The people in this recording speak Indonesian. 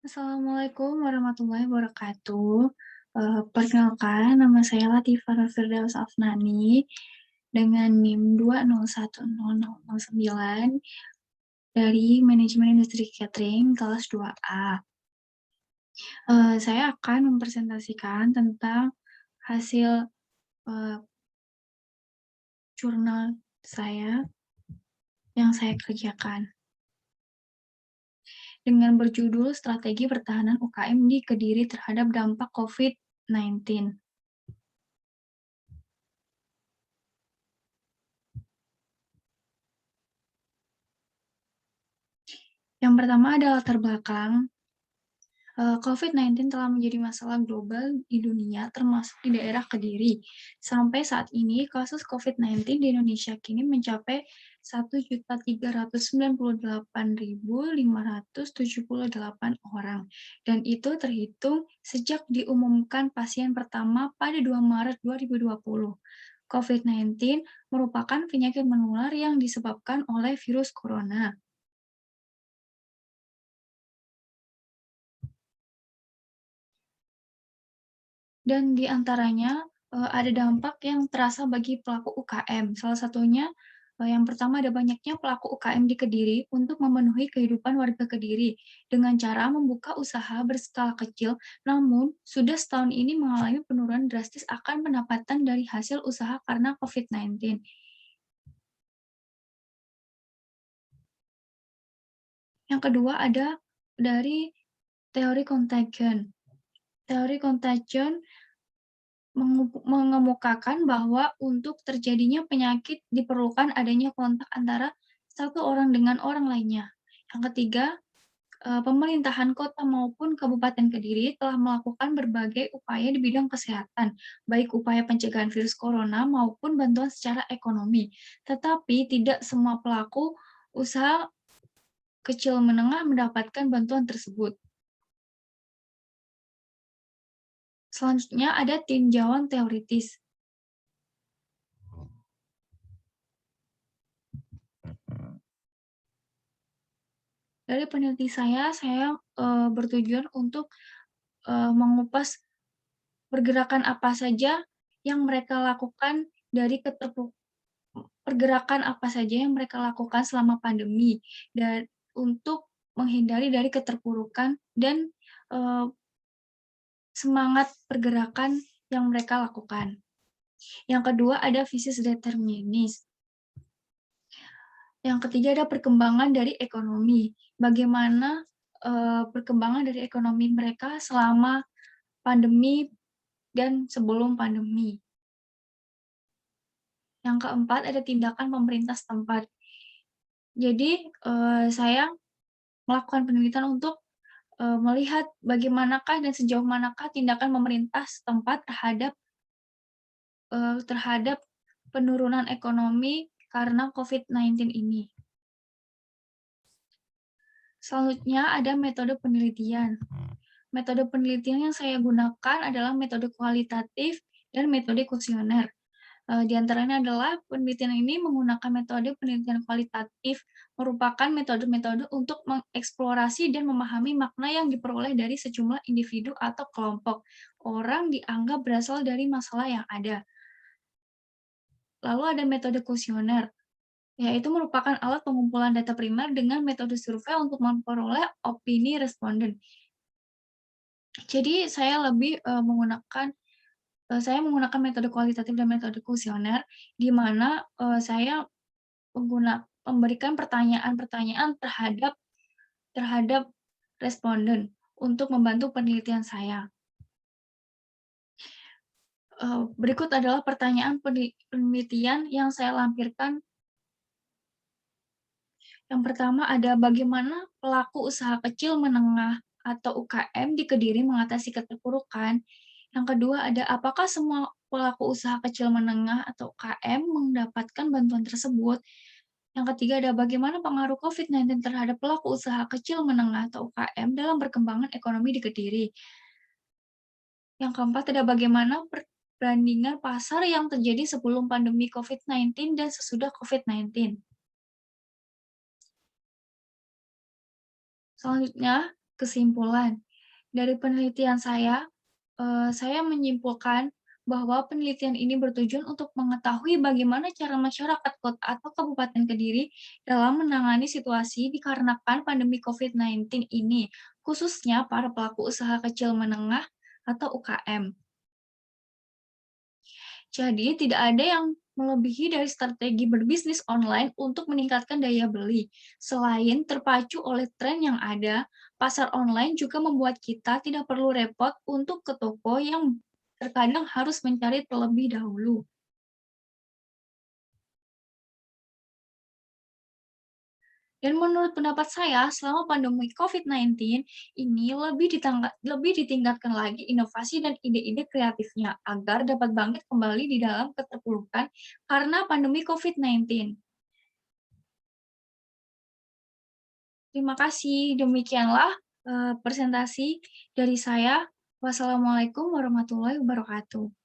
Assalamualaikum warahmatullahi wabarakatuh. Perkenalkan, nama saya Latifah Firdaus Afnani dengan NIM 2010009 dari Manajemen Industri Catering kelas 2A. Saya akan mempresentasikan tentang hasil eee, jurnal saya yang saya kerjakan dengan berjudul Strategi Pertahanan UKM di Kediri Terhadap Dampak COVID-19. Yang pertama ada latar belakang. COVID-19 telah menjadi masalah global di dunia, termasuk di daerah Kediri. Sampai saat ini, kasus COVID-19 di Indonesia kini mencapai 1.398.578 orang, dan itu terhitung sejak diumumkan pasien pertama pada 2 Maret 2020. COVID-19 merupakan penyakit menular yang disebabkan oleh virus corona. Dan di antaranya, ada dampak yang terasa bagi pelaku UKM. Salah satunya, yang pertama ada banyaknya pelaku UKM di Kediri untuk memenuhi kehidupan warga Kediri dengan cara membuka usaha berskala kecil, namun sudah setahun ini mengalami penurunan drastis akan pendapatan dari hasil usaha karena COVID-19. Yang kedua ada dari teori contagion. Teori contagion mengemukakan bahwa untuk terjadinya penyakit diperlukan adanya kontak antara satu orang dengan orang lainnya. Yang ketiga, pemerintahan kota maupun Kabupaten Kediri telah melakukan berbagai upaya di bidang kesehatan, baik upaya pencegahan virus corona maupun bantuan secara ekonomi. Tetapi tidak semua pelaku usaha kecil menengah mendapatkan bantuan tersebut. Selanjutnya ada tinjauan teoritis. Dari peneliti saya bertujuan untuk mengupas pergerakan apa saja yang mereka lakukan dari pergerakan apa saja yang mereka lakukan selama pandemi, dan untuk menghindari dari keterpurukan dan semangat pergerakan yang mereka lakukan. Yang kedua ada visis determinis. Yang ketiga ada perkembangan dari ekonomi. Bagaimana perkembangan dari ekonomi mereka selama pandemi dan sebelum pandemi. Yang keempat ada tindakan pemerintah setempat. Jadi, saya melakukan penelitian untuk melihat bagaimanakah dan sejauh manakah tindakan pemerintah setempat terhadap penurunan ekonomi karena COVID-19 ini. Selanjutnya ada metode penelitian. Metode penelitian yang saya gunakan adalah metode kualitatif dan metode kuesioner. Di antaranya adalah penelitian ini menggunakan metode penelitian kualitatif, merupakan metode-metode untuk mengeksplorasi dan memahami makna yang diperoleh dari sejumlah individu atau kelompok orang dianggap berasal dari masalah yang ada. Lalu ada metode kuesioner, yaitu merupakan alat pengumpulan data primer dengan metode survei untuk memperoleh opini responden. Jadi saya menggunakan metode kualitatif dan metode kuesioner, di mana saya memberikan pertanyaan-pertanyaan terhadap responden untuk membantu penelitian saya. Berikut adalah pertanyaan penelitian yang saya lampirkan. Yang pertama ada bagaimana pelaku usaha kecil menengah atau UKM di Kediri mengatasi keterpurukan. Yang kedua ada apakah semua pelaku usaha kecil menengah atau UKM mendapatkan bantuan tersebut. Yang ketiga ada bagaimana pengaruh COVID-19 terhadap pelaku usaha kecil menengah atau UKM dalam perkembangan ekonomi di Kediri. Yang keempat ada bagaimana perbandingan pasar yang terjadi sebelum pandemi COVID-19 dan sesudah COVID-19. Selanjutnya, Kesimpulan, dari penelitian saya menyimpulkan bahwa penelitian ini bertujuan untuk mengetahui bagaimana cara masyarakat kota atau kabupaten Kediri dalam menangani situasi dikarenakan pandemi COVID-19 ini, khususnya para pelaku usaha kecil menengah atau UKM. Jadi, tidak ada yang melebihi dari strategi berbisnis online untuk meningkatkan daya beli. Selain terpacu oleh tren yang ada, pasar online juga membuat kita tidak perlu repot untuk ke toko yang terkadang harus mencari terlebih dahulu. Dan menurut pendapat saya, selama pandemi COVID-19 ini lebih ditingkatkan lagi inovasi dan ide-ide kreatifnya agar dapat bangkit kembali di dalam keterpurukan karena pandemi COVID-19. Terima kasih, demikianlah, presentasi dari saya. Wassalamualaikum warahmatullahi wabarakatuh.